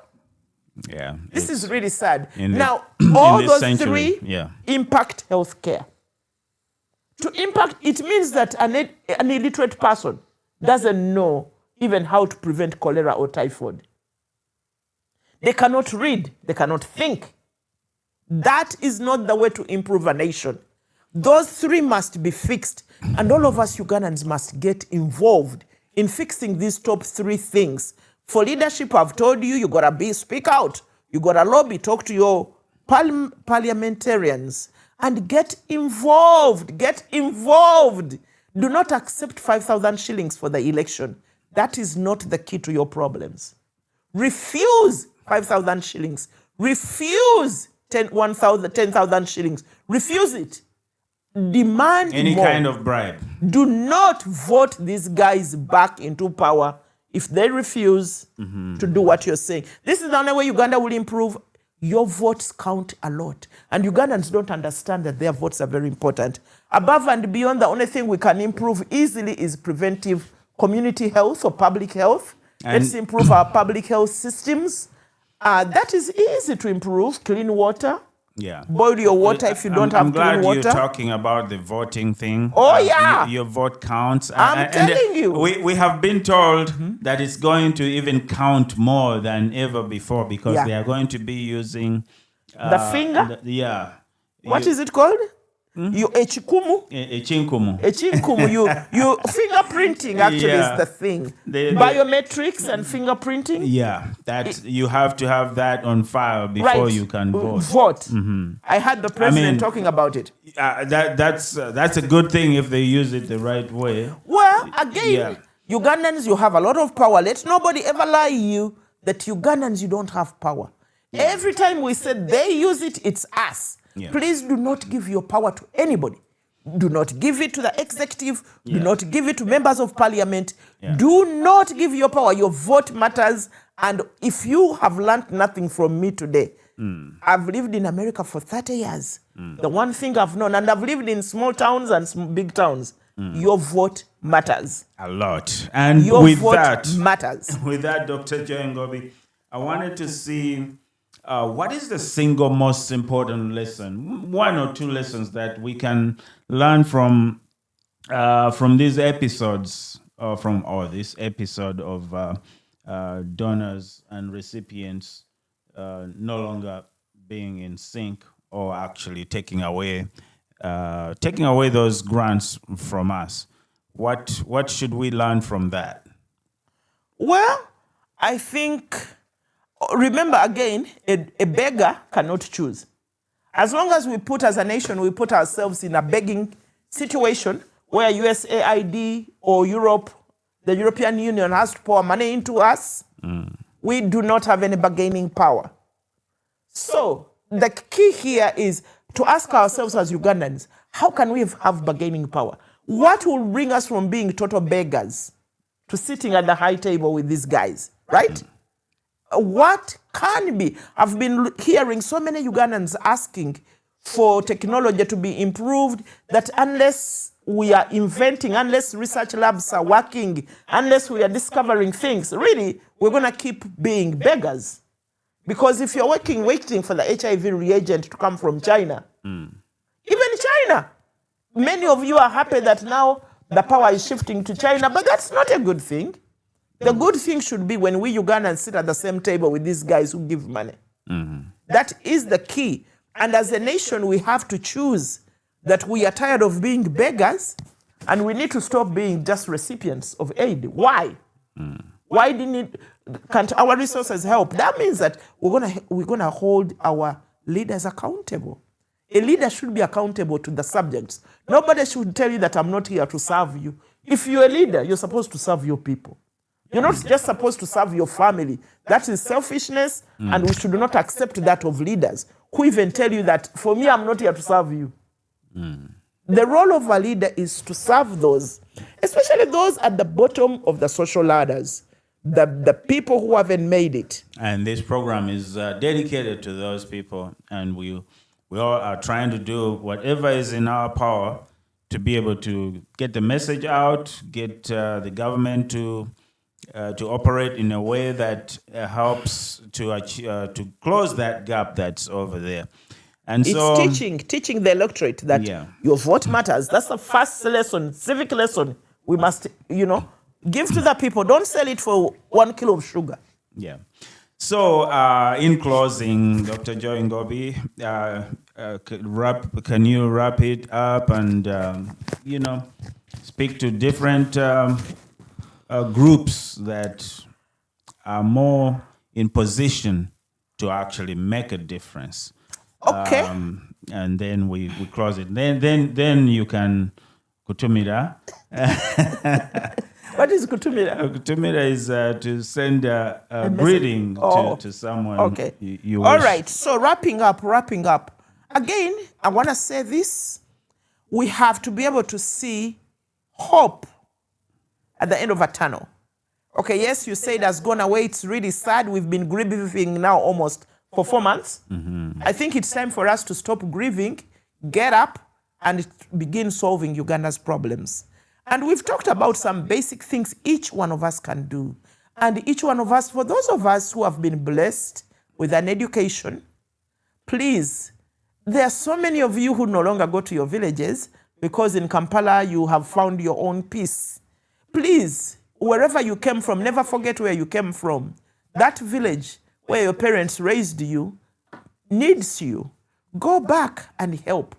Yeah. This is really sad. In Now, all those century, 3 impact healthcare. To impact, it means that an illiterate person doesn't know even how to prevent cholera or typhoid. They cannot read, they cannot think. That is not the way to improve a nation. Those 3 must be fixed, and all of us Ugandans must get involved in fixing these top 3 things. For leadership, I've told you, you gotta speak out. You gotta lobby, talk to your parliamentarians, and get involved. Get involved. Do not accept 5,000 shillings for the election. That is not the key to your problems. Refuse 5,000 shillings. Refuse 10,000 shillings. Refuse it. Demand any more. kind of bribe. Do not vote these guys back into power if they refuse to do what you're saying. This is the only way Uganda will improve. Your votes count a lot. And Ugandans don't understand that their votes are very important. Above and beyond, the only thing we can improve easily is preventive community health or public health. Let's improve our public health systems. That is easy to improve. Clean water. Yeah. Boil your water if you don't have clean water. I'm glad you're talking about the voting thing. Oh, yeah. Your vote counts. I'm telling you. We have been told that it's going to even count more than ever before because they are going to be using... the finger? What is it called? You echikumu. Echinkumu. Echinkumu. You fingerprinting actually is the thing. Biometrics and fingerprinting. Yeah, that you have to have that on file before you can vote. I had the president talking about it. That's a good thing if they use it the right way. Well, again, Ugandans, you have a lot of power. Let nobody ever lie you that Ugandans, you don't have power. Every time we said they use it, it's us. Please do not give your power to anybody. Do not give it to the executive. Do not give it to members of parliament. Do not give your power. Your vote matters. And if you have learned nothing from me today, I've lived in America for 30 years. The one thing I've known, and I've lived in small towns and big towns, your vote matters. A lot. And your with vote that, matters. With that, Dr. Joy Ngobi, I wanted to see what is the single most important lesson, 1 or 2 lessons that we can learn from these episodes, or this episode of donors and recipients no longer being in sync, or actually taking away those grants from us. What should we learn from that? Well, I think, remember again, a beggar cannot choose. As long as we put, as a nation, we put ourselves in a begging situation where USAID or Europe, the European Union has to pour money into us, we do not have any bargaining power. So the key here is to ask ourselves as Ugandans, how can we have bargaining power? What will bring us from being total beggars to sitting at the high table with these guys, right? What can be? I've been hearing so many Ugandans asking for technology to be improved, that unless we are inventing, unless research labs are working, unless we are discovering things, really, we're going to keep being beggars. Because if you're waiting for the HIV reagent to come from China, even China, many of you are happy that now the power is shifting to China, but that's not a good thing. The good thing should be when we Ugandans sit at the same table with these guys who give money. That is the key. And as a nation, we have to choose that we are tired of being beggars and we need to stop being just recipients of aid. Why? Why can't our resources help? That means that we're gonna hold our leaders accountable. A leader should be accountable to the subjects. Nobody should tell you that I'm not here to serve you. If you're a leader, you're supposed to serve your people. You're not just supposed to serve your family. That is selfishness, and we should not accept that of leaders who even tell you that, for me, I'm not here to serve you. The role of a leader is to serve those, especially those at the bottom of the social ladders, the people who haven't made it. And this program is dedicated to those people, and we all are trying to do whatever is in our power to be able to get the message out, get the government to operate in a way that helps to close that gap that's over there. And so it's teaching the electorate that your vote matters. That's the first lesson, civic lesson we must, give to the people. Don't sell it for 1 kilo of sugar. Yeah. So in closing, Dr. Joy Ngobi, can you wrap it up and, speak to different groups that are more in position to actually make a difference? Okay. And then we close it. Then you can kutumira. What is kutumira? Kutumira is to send a greeting to someone. Okay. You wish. All right. So wrapping up. Again, I want to say this. We have to be able to see hope at the end of a tunnel. Okay, yes, you say it has gone away. It's really sad. We've been grieving now almost for 4 months. I think it's time for us to stop grieving, get up, and begin solving Uganda's problems. And we've talked about some basic things each one of us can do. And each one of us, for those of us who have been blessed with an education, please, there are so many of you who no longer go to your villages because in Kampala you have found your own peace. Please, wherever you came from, never forget where you came from. That village where your parents raised you needs you. Go back and help.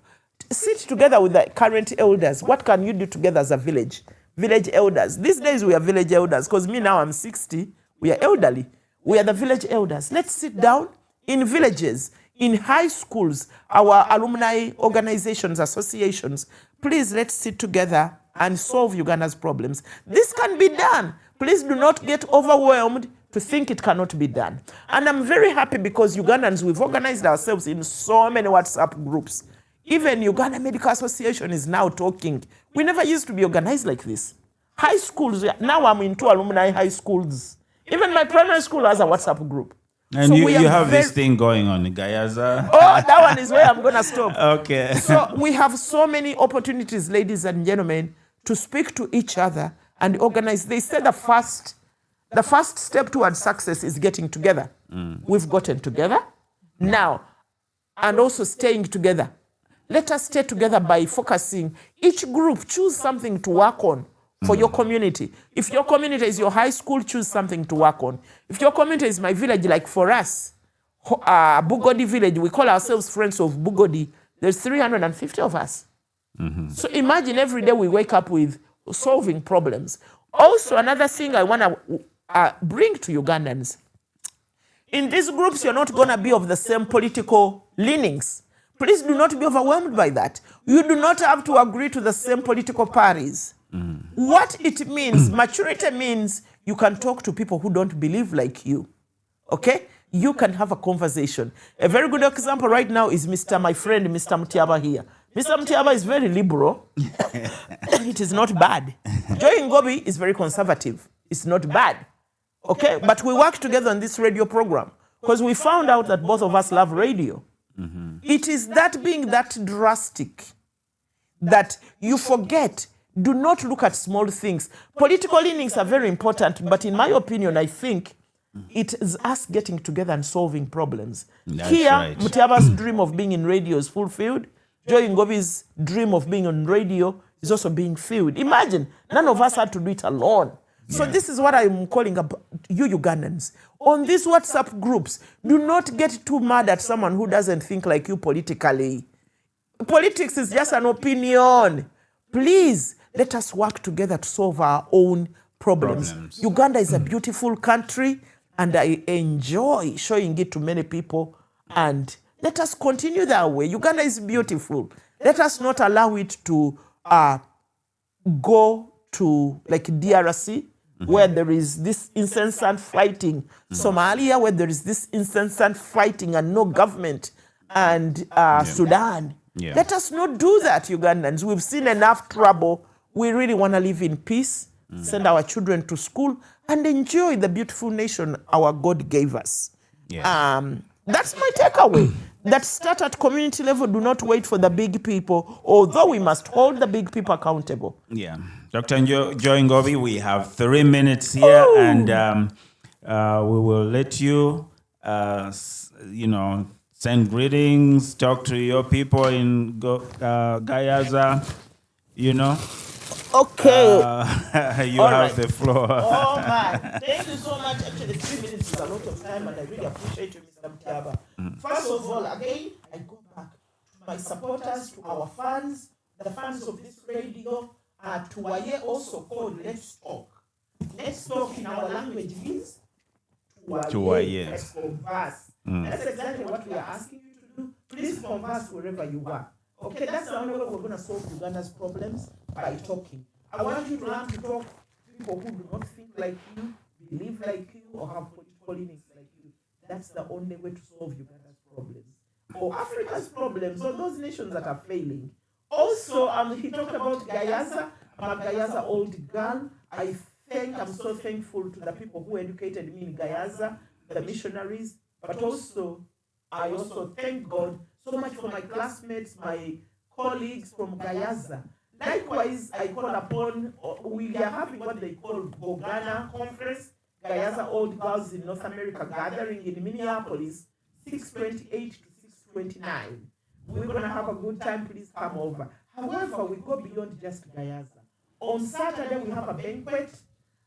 Sit together with the current elders. What can you do together as a village? Village elders. These days we are village elders because me now I'm 60. We are elderly. We are the village elders. Let's sit down in villages, in high schools, our alumni organizations, associations. Please, let's sit together and solve Uganda's problems. This can be done. Please do not get overwhelmed to think it cannot be done. And I'm very happy because Ugandans, we've organized ourselves in so many WhatsApp groups. Even Uganda Medical Association is now talking. We never used to be organized like this. High schools, now I'm in 2 alumni high schools. Even my primary school has a WhatsApp group. And so you have this thing going on in Gayaza. Oh, that one is where I'm going to stop. Okay. So we have so many opportunities, ladies and gentlemen, to speak to each other and organize. They say the first step towards success is getting together. We've gotten together now, and also staying together. Let us stay together by focusing. Each group, choose something to work on for your community. If your community is your high school, choose something to work on. If your community is my village, like for us, Bugodi village, we call ourselves Friends of Bugodi. There's 350 of us. So imagine every day we wake up with solving problems. Also, another thing I want to bring to Ugandans. In these groups, you're not going to be of the same political leanings. Please do not be overwhelmed by that. You do not have to agree to the same political parties. What it means, maturity means you can talk to people who don't believe like you. Okay? you can have a conversation. A very good example right now is my friend, Mr. Mutiaba here. Mr. Mutiaba is very liberal. It is not bad. Joy Ngobi is very conservative. It's not bad. Okay, but we work together on this radio program because we found out that both of us love radio. It is that being that drastic that you forget. Do not look at small things. Political leanings are very important, but in my opinion, I think it is us getting together and solving problems. That's Here, right. Mutiaba's dream of being in radio is fulfilled. Joy Ngobi's dream of being on radio is also being filled. Imagine, none of us had to do it alone. So this is what I'm calling up you Ugandans. On these WhatsApp groups, do not get too mad at someone who doesn't think like you politically. Politics is just an opinion. Please, let us work together to solve our own problems. Uganda is a beautiful country, and I enjoy showing it to many people. And let us continue that way. Uganda is beautiful. Let us not allow it to go to like DRC, where there is this incessant fighting. Somalia, where there is this incessant fighting and no government. And Sudan. Yeah. Let us not do that, Ugandans. We've seen enough trouble. We really want to live in peace, send our children to school, and enjoy the beautiful nation our God gave us. Yeah. That's my takeaway. That start at community level. Do not wait for the big people, although we must hold the big people accountable. Yeah. Dr. Joy Ngobi, we have 3 minutes here, and we will let you, send greetings, talk to your people in Gayaza, Okay. You All have right. the floor. Oh, man. Thank you so much. Actually, 3 minutes is a lot of time, and I really appreciate you, Mr. Mutiaba. First of all, again, I go back to my supporters, to our fans, the fans of this radio, to Waye, also called Let's Talk. Let's Talk in our language means to Waye. Let's converse. That's exactly what we are asking you to do. Please converse wherever you are. Okay, that's the only way we're going to solve Uganda's problems, by talking. I want you to learn to talk to people who do not think like you, believe like you, or have political leanings like you. That's the only way to solve Uganda's problems. Or Africa's problems, or those nations that are failing. Also, he talked about Gayaza. I'm a Gayaza old girl. I'm so thankful to the people who educated me in Gayaza, the missionaries, but also, I also thank God so much for my classmates, my colleagues from Gayaza. Likewise, I call upon, we are having what they call Uganda Conference, Gayaza Old Girls in North America gathering in Minneapolis, 6/28 to 6/29. We're going to have a good time. Please come over. However, we go beyond just Gayaza. On Saturday, we have a banquet.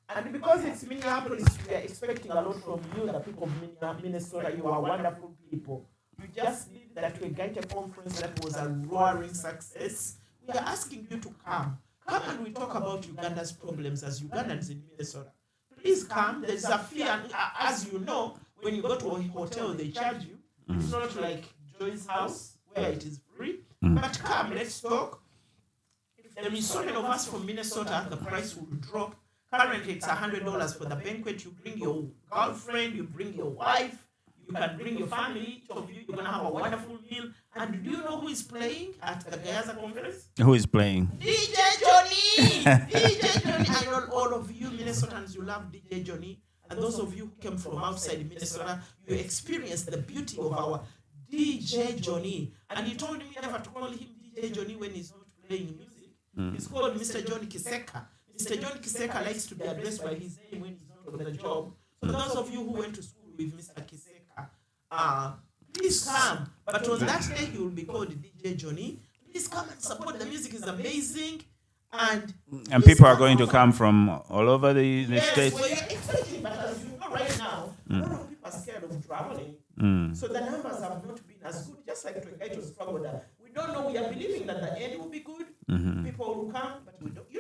And because it's Minneapolis, we are expecting a lot from you, the people of Minnesota. You are wonderful people. You just did that Uganda conference that was a roaring success. We are asking you to come. Come and we talk about Uganda's problems as Ugandans in Minnesota. Please come. There's a fee. And, as you know, when you go to a hotel, they charge you. It's not like Joy's house where it is free. But come, let's talk. If there is so many of us from Minnesota, the price will drop. Currently, it's $100 for the banquet. You bring your girlfriend, you bring your wife, you can bring your family. Each of you, you're going to have a wonderful meal. And do you know who is playing at the Gayaza conference? Who is playing? DJ Johnny! DJ Johnny! I know all of you Minnesotans, you love DJ Johnny. And those of you who came from outside Minnesota, you experienced the beauty of our DJ Johnny. And he told me never to call him DJ Johnny when he's not playing music. He's called Mr. John Kiseka. Mr. John Kiseka likes to be addressed by his name when he's not on the job. So those of you who went to school with Mr. Kiseka, please come. But on that day, he will be called DJ Johnny. Please come and support. The music is amazing. And people are going to come from all over the States. Well, you're expecting, but as you know right now, a lot of people are scared of traveling. So the numbers have not been as good, just like Twengaito struggled. We don't know. We are believing that the end will be good. People will come, but you don't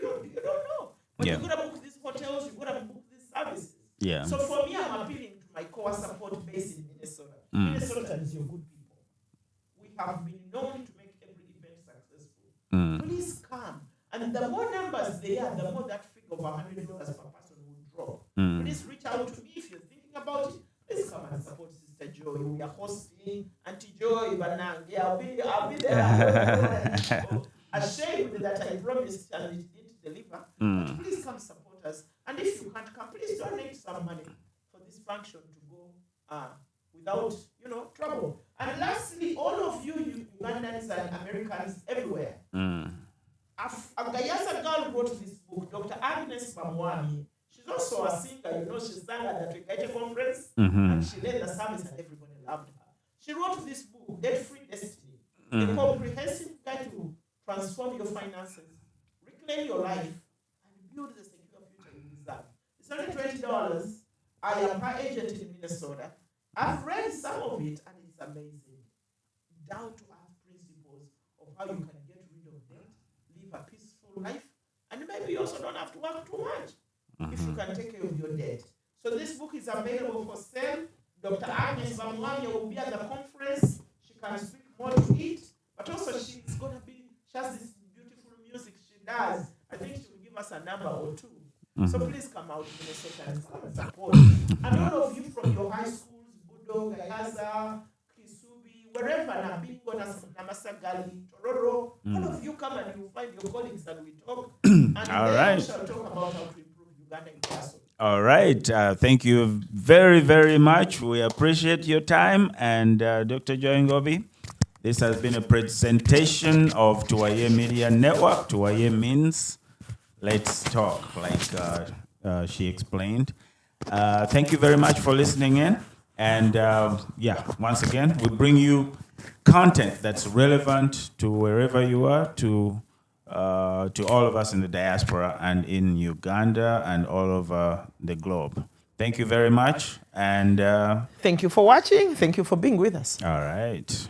know. But you've got to book these hotels, you've got to book these services. Yeah. So for me, I'm appealing to my core support base in Minnesota. Minnesotans, you're good people. We have been known to make every event successful. Please come. And the more numbers they are, the more that figure of $100 per person will drop. Please reach out to me if you're thinking about it. Please come and support this Mr. Joy. We are hosting Auntie Joy Banange. I'll be there. So ashamed that I promised and it didn't deliver. But please come support us. And if you can't come, please donate some money for this function to go without, trouble. And lastly, all of you Ugandans and Americans everywhere. A Gayasa girl wrote this book, Dr. Agnes Bamwami. She's also a singer, she sang at the Trigate conference, and she led the service and everybody loved her. She wrote this book, Debt-Free Destiny, a comprehensive guide to transform your finances, reclaim your life, and build the secure future you deserve. It's only $20. I am her agent in Minnesota. I've read some of it, and it's amazing. Down-to-earth principles of how you can get rid of debt, live a peaceful life, and maybe you also don't have to work too much if you can take care of your debt. So this book is available for sale. Dr. Agnes Bamwanya will be at the conference. She can speak more to it, but also she has this beautiful music she does. I think she will give us a number or two. So please come out, Minnesota, and come and support. And all of you from your high schools, Budo, Gayaza, Kisubi, wherever, Nabingo, Namasagali, Tororo, all of you come and you find your colleagues and we talk. And All then right. we shall talk about how to improve Uganda in person. All right. Thank you very, very much. We appreciate your time. And Dr. Joy Ngobi, this has been a presentation of Tuwaye Media Network. Tuwaye means let's talk, like she explained. Thank you very much for listening in. And once again, we bring you content that's relevant to wherever you are, to all of us in the diaspora and in Uganda and all over the globe. Thank you very much. And Thank you for watching. Thank you for being with us. all right.